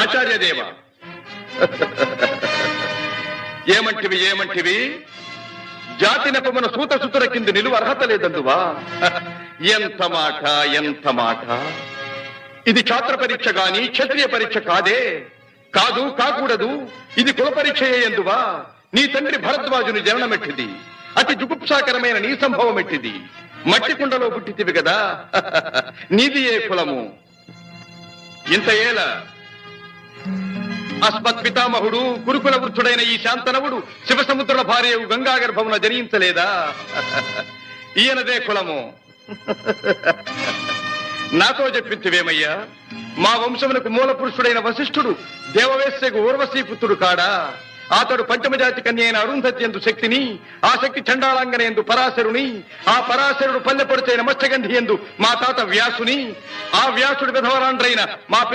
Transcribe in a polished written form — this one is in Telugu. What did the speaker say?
ఆచార్యదేవ ఏమంటివి ఏమంటివి జాతి నెపమున సూత సుతుల కింది నిలువ అర్హత లేదందువా? ఎంత మాట ఎంత మాట! ఇది ఛాత్ర పరీక్ష గాని క్షత్రియ పరీక్ష కాదే. కాదు కాకూడదు. ఇది కుల పరీక్ష ఎందువా? నీ తండ్రి భరద్వాజుని జననమెట్టిది. అతి జుగుప్సాకరమైన నీ సంభవం ఎట్టిది. మట్టి కుండలో పుట్టితివి కదా. నీది ఏ కులము? ఇంత ఏల అస్మత్ పితామహుడు గురుకుల వృద్ధుడైన ఈ శాంతనవుడు శివసముద్రుల భార్యవు గంగా గర్భమున జనించలేదా? ఈయనదే కులము. నాతో చెప్పించువేమయ్యా? మా వంశమునకు మూల పురుషుడైన వశిష్ఠుడు దేవవేశ్యకు ఊర్వశీపుత్రుడు కాడా? అతడు పంచమజాతి కన్య అయిన అరుంధతి ఎందు శక్తిని, ఆ శక్తి చండాళంగన ఎందు పరాశరుని, ఆ పరాశరుడు పల్లెపొడిచైన మత్స్యగంధి ఎందు మా తాత వ్యాసుని, ఆ వ్యాసుడి విధవరాండ్రైన మా